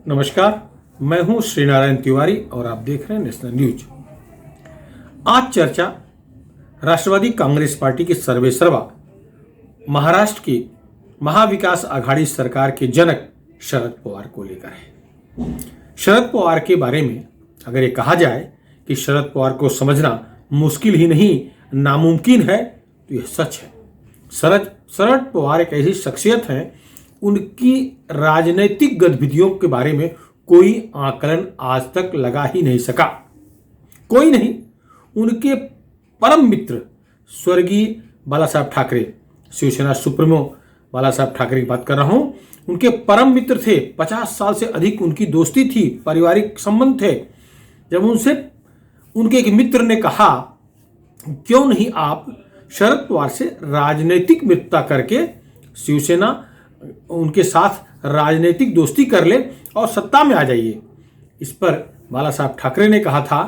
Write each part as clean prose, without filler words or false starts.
नमस्कार, मैं हूं श्रीनारायण तिवारी और आप देख रहे हैं नेशनल न्यूज। आज चर्चा राष्ट्रवादी कांग्रेस पार्टी के सर्वेसर्वा महाराष्ट्र की महाविकास आघाड़ी सरकार के जनक शरद पवार को लेकर है। शरद पवार के बारे में अगर ये कहा जाए कि शरद पवार को समझना मुश्किल ही नहीं नामुमकिन है तो यह सच है। शरद पवार एक ऐसी शख्सियत है, उनकी राजनीतिक गतिविधियों के बारे में कोई आकलन आज तक लगा ही नहीं सका, कोई नहीं। उनके परम मित्र स्वर्गीय बाला साहब ठाकरे, शिवसेना सुप्रीमो बाला साहब ठाकरे की बात कर रहा हूं, उनके परम मित्र थे। 50 साल से अधिक उनकी दोस्ती थी, पारिवारिक संबंध थे। जब उनसे उनके एक मित्र ने कहा क्यों नहीं आप शरद पवार से राजनीतिक मित्रता करके शिवसेना उनके साथ राजनीतिक दोस्ती कर ले और सत्ता में आ जाइए। इस पर बाला साहब ठाकरे ने कहा था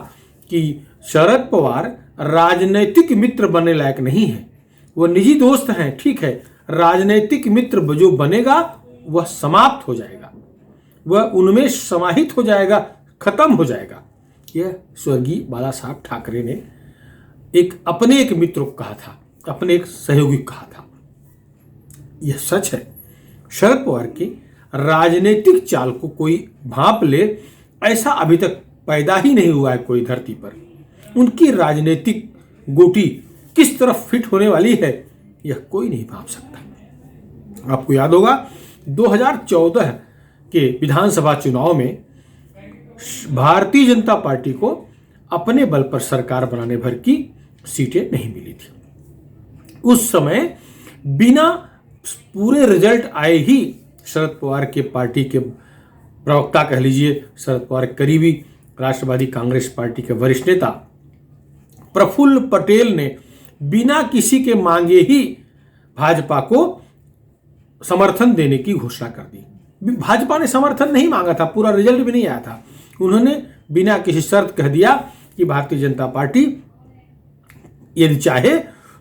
कि शरद पवार राजनीतिक मित्र बनने लायक नहीं है, वह निजी दोस्त हैं, ठीक है। राजनीतिक मित्र जो बनेगा वह समाप्त हो जाएगा, वह उनमें समाहित हो जाएगा, खत्म हो जाएगा। यह स्वर्गीय बाला साहब ठाकरे ने अपने एक मित्र को कहा था, अपने एक सहयोगी को कहा था। यह सच है। शरद पवार की राजनीतिक चाल को कोई भांप ले, ऐसा अभी तक पैदा ही नहीं हुआ है कोई धरती पर। उनकी राजनीतिक गोटी किस तरफ फिट होने वाली है यह कोई नहीं भांप सकता। आपको याद होगा 2014 के विधानसभा चुनाव में भारतीय जनता पार्टी को अपने बल पर सरकार बनाने भर की सीटें नहीं मिली थी। उस समय बिना पूरे रिजल्ट आए ही शरद पवार के पार्टी के प्रवक्ता कह लीजिए, शरद पवार करीबी राष्ट्रवादी कांग्रेस पार्टी के वरिष्ठ नेता प्रफुल्ल पटेल ने बिना किसी के मांगे ही भाजपा को समर्थन देने की घोषणा कर दी। भाजपा ने समर्थन नहीं मांगा था, पूरा रिजल्ट भी नहीं आया था। उन्होंने बिना किसी शर्त कह दिया कि भारतीय जनता पार्टी यदि चाहे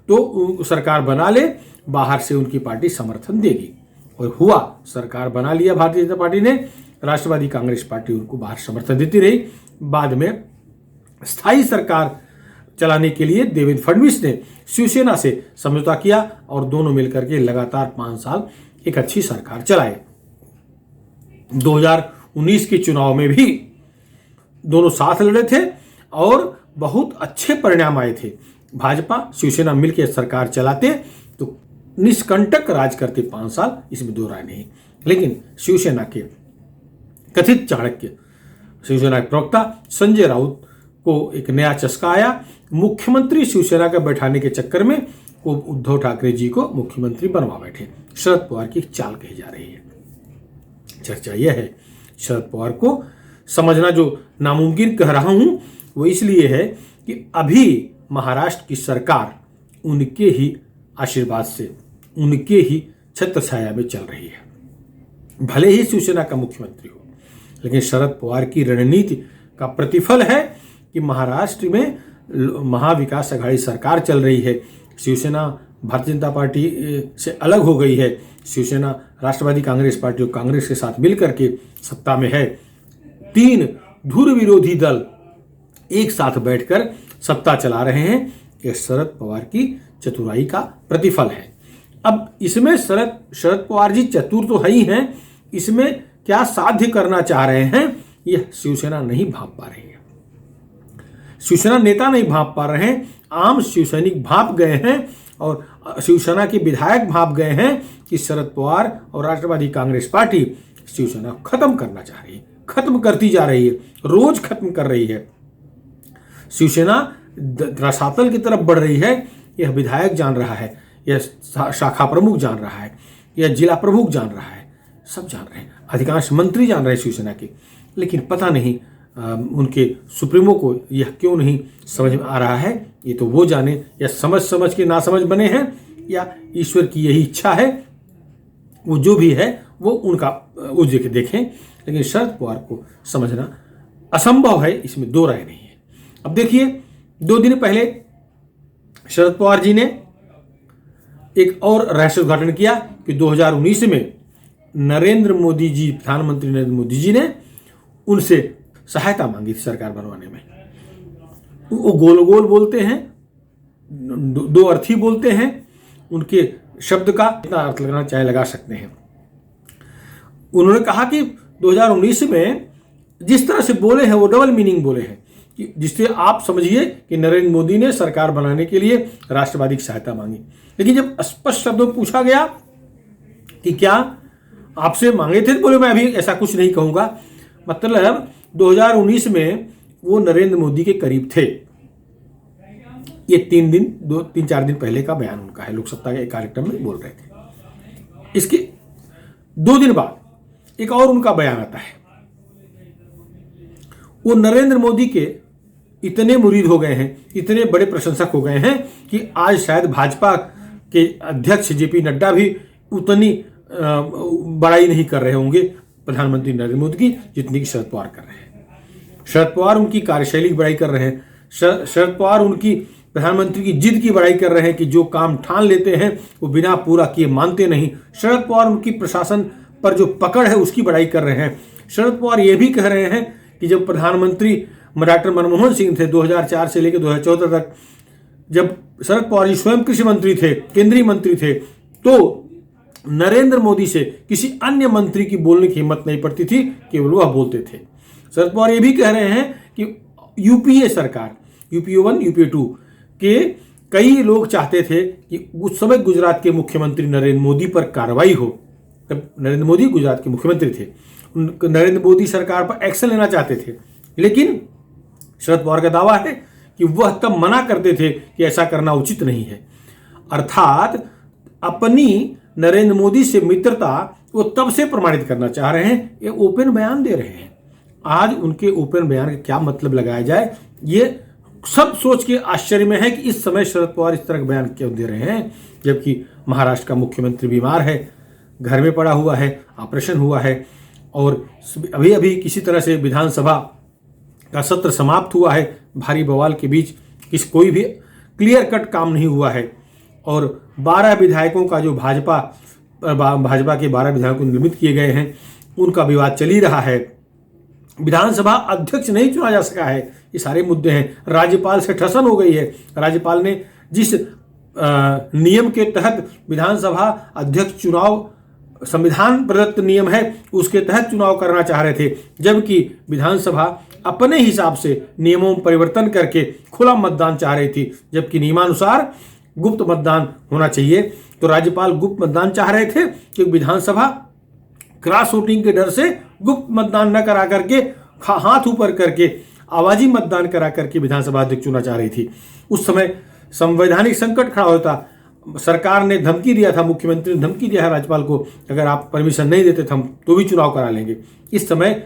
तो सरकार बना ले, बाहर से उनकी पार्टी समर्थन देगी। और हुआ, सरकार बना लिया भारतीय जनता पार्टी ने, राष्ट्रवादी कांग्रेस पार्टी उनको बाहर समर्थन देती रही। बाद में स्थायी सरकार चलाने के लिए देवेंद्र फडणवीस ने शिवसेना से समझौता किया और दोनों मिलकर के लगातार 5 साल एक अच्छी सरकार चलाए। 2019 के चुनाव में भी दोनों साथ लड़े थे और बहुत अच्छे परिणाम आए थे। भाजपा शिवसेना मिलकर सरकार चलाते तो निष्कंटक राज करते 5 साल, इसमें दो राय नहीं। लेकिन शिवसेना के कथित चाणक्य, शिवसेना के प्रवक्ता संजय राउत को एक नया चस्का आया। मुख्यमंत्री शिवसेना का बैठाने के चक्कर में वो उद्धव ठाकरे जी को मुख्यमंत्री बनवा बैठे। शरद पवार की चाल कही जा रही है। चर्चा यह है, शरद पवार को समझना जो नामुमकिन कह रहा हूं वो इसलिए है कि अभी महाराष्ट्र की सरकार उनके ही आशीर्वाद से, उनके ही छत्र छाया में चल रही है। भले ही शिवसेना का मुख्यमंत्री हो, लेकिन शरद पवार की रणनीति का प्रतिफल है कि महाराष्ट्र में महाविकास आघाड़ी सरकार चल रही है। शिवसेना भारतीय जनता पार्टी से अलग हो गई है। शिवसेना राष्ट्रवादी कांग्रेस पार्टी और कांग्रेस के साथ मिलकर के सत्ता में है। 3 धुर विरोधी दल एक साथ बैठकर सत्ता चला रहे हैं। यह शरद पवार की चतुराई का प्रतिफल है। अब इसमें शरद पवार जी चतुर तो है ही हैं, इसमें क्या साध्य करना चाह रहे हैं यह शिवसेना नहीं भांप पा रही है। शिवसेना नेता नहीं भांप पा रहे हैं, आम शिवसैनिक भांप गए हैं और शिवसेना के विधायक भांप गए हैं कि शरद पवार और राष्ट्रवादी कांग्रेस पार्टी शिवसेना को खत्म करना चाह रही है, खत्म करती जा रही है, रोज खत्म कर रही है। शिवसेना रसातल की तरफ बढ़ रही है, यह विधायक जान रहा है, यह शाखा प्रमुख जान रहा है, यह जिला प्रमुख जान रहा है, सब जान रहे हैं, अधिकांश मंत्री जान रहे हैं शिवसेना के। लेकिन पता नहीं उनके सुप्रीमो को यह क्यों नहीं समझ में आ रहा है। ये तो वो जाने, या समझ के नासमझ बने हैं, या ईश्वर की यही इच्छा है। वो जो भी है वो उनका वो देखें, लेकिन शरद पवार को समझना असंभव है, इसमें दो राय नहीं है। अब देखिए, 2 दिन पहले शरद पवार जी ने एक और रहस्य उद्घाटन किया कि 2019 में नरेंद्र मोदी जी, प्रधानमंत्री नरेंद्र मोदी जी ने उनसे सहायता मांगी थी सरकार बनवाने में। वो गोल गोल बोलते हैं, दो अर्थी बोलते हैं, उनके शब्द का इतना अर्थ लगाना चाहे लगा सकते हैं। उन्होंने कहा कि 2019 में जिस तरह से बोले हैं वो डबल मीनिंग बोले हैं, कि जिससे आप समझिए कि नरेंद्र मोदी ने सरकार बनाने के लिए राष्ट्रवादी की सहायता मांगी। लेकिन जब स्पष्ट शब्दों में पूछा गया कि क्या आपसे मांगे थे, तो बोले मैं अभी ऐसा कुछ नहीं कहूंगा। मतलब 2019 में वो नरेंद्र मोदी के करीब थे। ये 3-4 दिन पहले का बयान उनका है, लोकसत्ता के एक कार्यक्रम में बोल रहे थे। इसके 2 दिन बाद एक और उनका बयान आता है। वो नरेंद्र मोदी के इतने मुरीद हो गए हैं, इतने बड़े प्रशंसक हो गए हैं कि आज शायद भाजपा के अध्यक्ष जेपी नड्डा भी उतनी बड़ाई नहीं कर रहे होंगे प्रधानमंत्री नरेंद्र मोदी की जितनी कि शरद पवार कर रहे हैं। शरद पवार उनकी कार्यशैली की बड़ाई कर रहे हैं। शरद पवार उनकी प्रधानमंत्री की जिद की बड़ाई कर रहे हैं कि जो काम ठान लेते हैं वो बिना पूरा किए मानते नहीं। शरद पवार उनकी प्रशासन पर जो पकड़ है उसकी बड़ाई कर रहे हैं। शरद पवार ये भी कह रहे हैं कि जब प्रधानमंत्री डॉक्टर मनमोहन सिंह थे 2004 से लेकर 2014 तक, जब शरद पवार जी स्वयं कृषि मंत्री थे, केंद्रीय मंत्री थे, तो नरेंद्र मोदी से किसी अन्य मंत्री की बोलने की हिम्मत नहीं पड़ती थी, केवल वह बोलते थे। शरद पवार ये भी कह रहे हैं कि यूपीए सरकार, यूपीए 1, यूपीए 2 के कई लोग चाहते थे कि उस समय गुजरात के मुख्यमंत्री नरेंद्र मोदी पर कार्रवाई हो। तब नरेंद्र मोदी गुजरात के मुख्यमंत्री थे, नरेंद्र मोदी सरकार पर एक्शन लेना चाहते थे, लेकिन शरद पवार का दावा है कि वह तब मना करते थे कि ऐसा करना उचित नहीं है। अर्थात अपनी नरेंद्र मोदी से मित्रता वो तब से प्रमाणित करना चाह रहे हैं, ये ओपन बयान दे रहे हैं। आज उनके ओपन बयान का क्या मतलब लगाया जाए, ये सब सोच के आश्चर्य में है कि इस समय शरद पवार इस तरह का बयान क्यों दे रहे हैं, जबकि महाराष्ट्र का मुख्यमंत्री बीमार है, घर में पड़ा हुआ है, ऑपरेशन हुआ है, और अभी अभी किसी तरह से विधानसभा का सत्र समाप्त हुआ है। भारी बवाल के बीच कोई भी क्लियर कट काम नहीं हुआ है, और 12 विधायकों का जो भाजपा के 12 विधायकों निलंबित किए गए हैं, उनका विवाद चल ही रहा है। विधानसभा अध्यक्ष नहीं चुना जा सका है, ये सारे मुद्दे हैं। राज्यपाल से ठसन हो गई है। राज्यपाल ने जिस नियम के तहत विधानसभा अध्यक्ष चुनाव, संविधान प्रदत्त नियम है, उसके तहत चुनाव करना चाह रहे थे, जबकि विधानसभा अपने हिसाब से नियमों में परिवर्तन करके खुला मतदान चाह रही थी, जबकि नियमानुसार गुप्त मतदान होना चाहिए। तो राज्यपाल गुप्त मतदान चाह रहे थे क्योंकि विधानसभा क्रॉस वोटिंग के डर से गुप्त मतदान न करा करके हाथ ऊपर करके आवाजी मतदान करा करके विधानसभा अध्यक्ष चुना चाह रही थी। उस समय संवैधानिक संकट खड़ा होता। सरकार ने धमकी दिया था, मुख्यमंत्री ने धमकी दिया है राज्यपाल को, अगर आप परमिशन नहीं देते हम तो भी चुनाव करा लेंगे। इस समय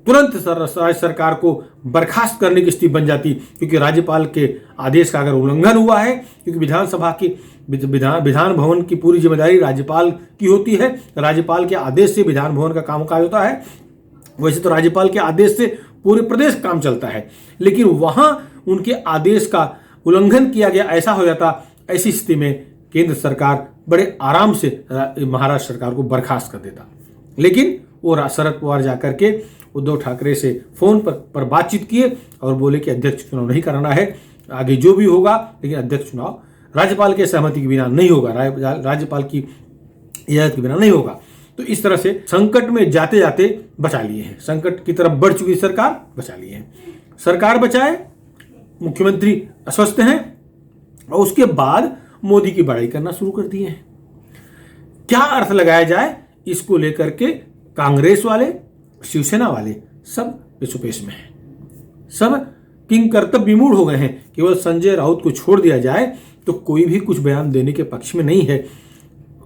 तुरंत राज्य सरकार को बर्खास्त करने की स्थिति बन जाती, क्योंकि राज्यपाल के आदेश का अगर उल्लंघन हुआ है, क्योंकि विधानसभा की विधान भवन की पूरी जिम्मेदारी राज्यपाल की होती है। राज्यपाल के आदेश से विधान भवन का कामकाज होता है। वैसे तो राज्यपाल के आदेश से पूरे प्रदेश का काम चलता है, लेकिन वहां उनके आदेश का उल्लंघन किया गया, ऐसा हो जाता। ऐसी स्थिति में केंद्र सरकार बड़े आराम से महाराष्ट्र सरकार को बर्खास्त कर देता। लेकिन वो शरद पवार जाकर के उद्धव ठाकरे से फोन पर बातचीत किए और बोले कि अध्यक्ष चुनाव नहीं कराना है, आगे जो भी होगा, लेकिन अध्यक्ष चुनाव राज्यपाल के सहमति के बिना नहीं होगा, राज्यपाल की इजाजत के बिना नहीं होगा। तो इस तरह से संकट में जाते जाते बचा लिए हैं। संकट की तरफ बढ़ चुकी सरकार, बचा लिए हैं। सरकार बचाए, मुख्यमंत्री अस्वस्थ हैं, और उसके बाद मोदी की बड़ाई करना शुरू कर दिए हैं। क्या अर्थ लगाया जाए, इसको लेकर के कांग्रेस वाले, शिवसेना वाले सब विषुपेश में हैं। सब किंग कर्तव्य विमूढ़ हो गए हैं। केवल संजय राउत को छोड़ दिया जाए तो कोई भी कुछ बयान देने के पक्ष में नहीं है।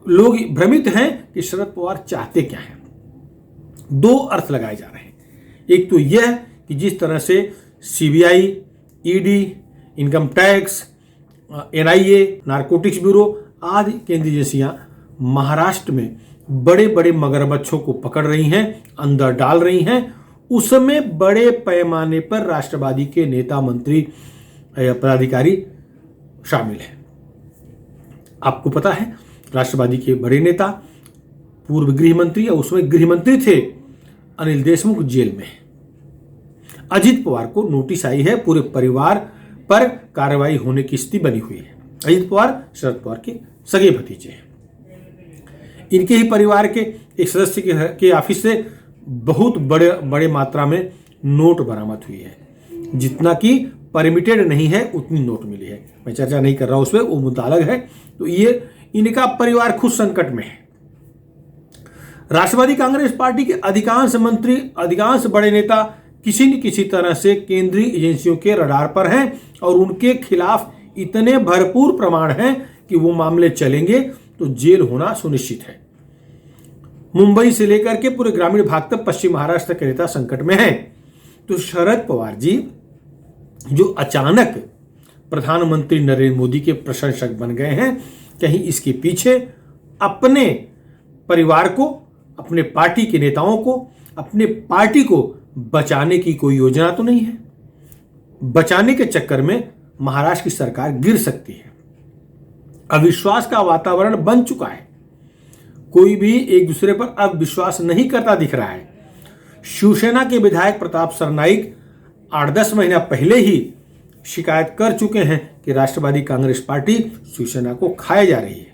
लोग भ्रमित हैं कि शरद पवार चाहते क्या हैं। 2 अर्थ लगाए जा रहे हैं। एक तो यह कि जिस तरह से CBI, ED, income tax, NIA, narcotics bureau आदि केंद्रीय एजेंसियां महाराष्ट्र में बड़े बड़े मगरमच्छों को पकड़ रही हैं, अंदर डाल रही हैं, उसमें बड़े पैमाने पर राष्ट्रवादी के नेता, मंत्री, पदाधिकारी शामिल हैं। आपको पता है, राष्ट्रवादी के बड़े नेता पूर्व गृह मंत्री और उसमें गृह मंत्री थे अनिल देशमुख जेल में है। अजित पवार को नोटिस आई है, पूरे परिवार पर कार्रवाई होने की स्थिति बनी हुई है। अजित पवार शरद पवार के सगे भतीजे हैं। इनके ही परिवार के एक सदस्य के ऑफिस से बहुत बड़े मात्रा में नोट बरामद हुई है। जितना कि परमिटेड नहीं है उतनी नोट मिली है। मैं चर्चा नहीं कर रहा हूं उस पर, वो मुद्दा अलग है। तो ये इनका परिवार खुद संकट में है। राष्ट्रवादी कांग्रेस पार्टी के अधिकांश मंत्री, अधिकांश बड़े नेता किसी न किसी तरह से केंद्रीय एजेंसियों के रडार पर हैं और उनके खिलाफ इतने भरपूर प्रमाण हैं कि वो मामले चलेंगे तो जेल होना सुनिश्चित है। मुंबई से लेकर के पूरे ग्रामीण भाग तक पश्चिम महाराष्ट्र के नेता संकट में हैं। तो शरद पवार जी जो अचानक प्रधानमंत्री नरेंद्र मोदी के प्रशंसक बन गए हैं, कहीं इसके पीछे अपने परिवार को, अपने पार्टी के नेताओं को, अपने पार्टी को बचाने की कोई योजना तो नहीं है। बचाने के चक्कर में महाराष्ट्र की सरकार गिर सकती है। अविश्वास का वातावरण बन चुका है। कोई भी एक दूसरे पर अब विश्वास नहीं करता दिख रहा है। शिवसेना के विधायक प्रताप सरनाईक 8-10 महीना पहले ही शिकायत कर चुके हैं कि राष्ट्रवादी कांग्रेस पार्टी शिवसेना को खाए जा रही है।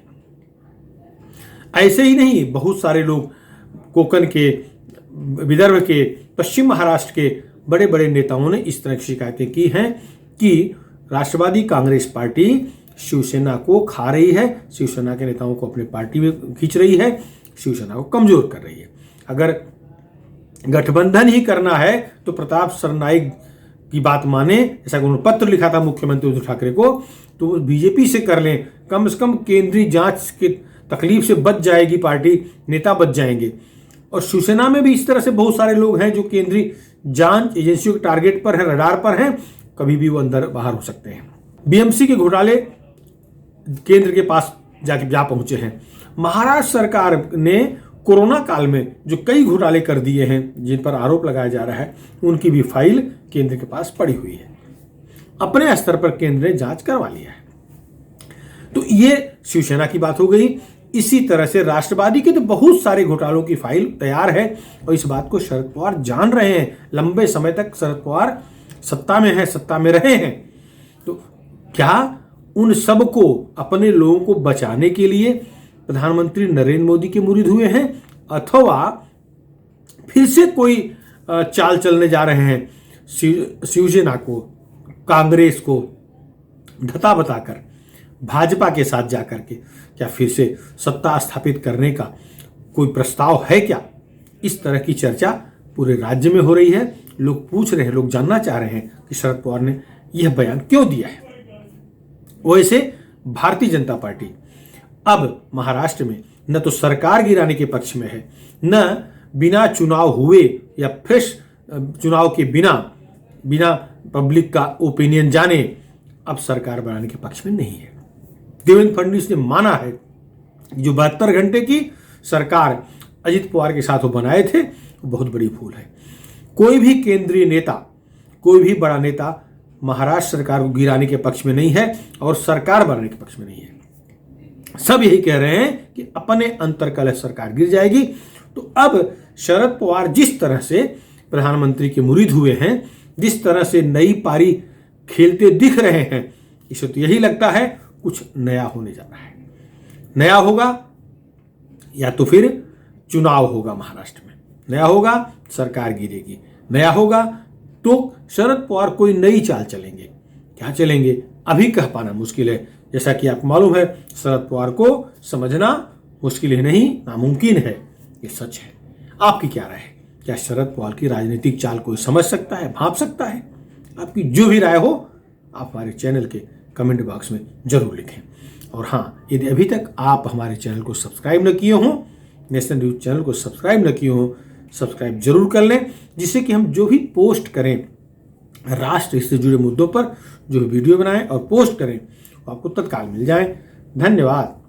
ऐसे ही नहीं, बहुत सारे लोग कोंकण के, विदर्भ के, पश्चिम महाराष्ट्र के बड़े बड़े नेताओं ने इस तरह की शिकायतें की हैं कि राष्ट्रवादी कांग्रेस पार्टी शिवसेना को खा रही है, शिवसेना के नेताओं को अपने पार्टी में खींच रही है, शिवसेना को कमजोर कर रही है। अगर गठबंधन ही करना है तो प्रताप सरनाईक की बात माने, जैसा कि उन्होंने पत्र लिखा था मुख्यमंत्री उद्धव ठाकरे को, तो बीजेपी से कर लें। कम से कम केंद्रीय जांच की तकलीफ से बच जाएगी पार्टी, नेता बच जाएंगे। और शिवसेना में भी इस तरह से बहुत सारे लोग हैं जो केंद्रीय जांच एजेंसियों के टारगेट पर हैं, रडार पर हैं, कभी भी वो अंदर बाहर हो सकते हैं। बीएमसी के घोटाले केंद्र के पास जा पहुंचे हैं। महाराष्ट्र सरकार ने कोरोना काल में जो कई घोटाले कर दिए हैं, जिन पर आरोप लगाया जा रहा है, उनकी भी फाइल केंद्र के पास पड़ी हुई है। अपने स्तर पर केंद्र ने जांच करवा लिया है। तो ये शिवसेना की बात हो गई। इसी तरह से राष्ट्रवादी के तो बहुत सारे घोटालों की फाइल तैयार है और इस बात को शरद पवार जान रहे हैं। लंबे समय तक शरद पवार सत्ता में है, सत्ता में रहे हैं। तो क्या उन सब को, अपने लोगों को बचाने के लिए प्रधानमंत्री नरेंद्र मोदी के मुरीद हुए हैं, अथवा फिर से कोई चाल चलने जा रहे हैं, शिवसेना को, कांग्रेस को धता बताकर भाजपा के साथ जाकर के क्या फिर से सत्ता स्थापित करने का कोई प्रस्ताव है क्या? इस तरह की चर्चा पूरे राज्य में हो रही है। लोग पूछ रहे हैं, लोग जानना चाह रहे हैं कि शरद पवार ने यह बयान क्यों दिया है। वैसे भारतीय जनता पार्टी अब महाराष्ट्र में न तो सरकार गिराने के पक्ष में है, न बिना चुनाव हुए या फ्रेश चुनाव के बिना पब्लिक का ओपिनियन जाने अब सरकार बनाने के पक्ष में नहीं है। देवेंद्र फडणवीस ने माना है कि जो 72 घंटे की सरकार अजित पवार के साथ वो बनाए थे, वो बहुत बड़ी भूल है। कोई भी केंद्रीय नेता, कोई भी बड़ा नेता महाराष्ट्र सरकार को गिराने के पक्ष में नहीं है और सरकार बनाने के पक्ष में नहीं है। सब यही कह रहे हैं कि अपने अंतर्कलह सरकार गिर जाएगी। तो अब शरद पवार जिस तरह से प्रधानमंत्री के मुरीद हुए हैं, जिस तरह से नई पारी खेलते दिख रहे हैं, इसे तो यही लगता है कुछ नया होने जा रहा है। नया होगा या तो फिर चुनाव होगा महाराष्ट्र में, नया होगा सरकार गिरेगी, नया होगा तो शरद पवार कोई नई चाल चलेंगे। क्या चलेंगे अभी कह पाना मुश्किल है। जैसा कि आपको मालूम है, शरद पवार को समझना मुश्किल ही नहीं, नामुमकिन है। ये सच है। आपकी क्या राय है? क्या शरद पवार की राजनीतिक चाल कोई समझ सकता है, भांप सकता है? आपकी जो भी राय हो आप हमारे चैनल के कमेंट बॉक्स में जरूर लिखें। और हाँ, यदि अभी तक आप हमारे चैनल को सब्सक्राइब न किए हों, नेशनल न्यूज चैनल को सब्सक्राइब न किए हों, सब्सक्राइब जरूर कर लें, जिससे कि हम जो भी पोस्ट करें, राष्ट्र से जुड़े मुद्दों पर जो वीडियो बनाएं और पोस्ट करें, आपको तत्काल मिल जाए। धन्यवाद।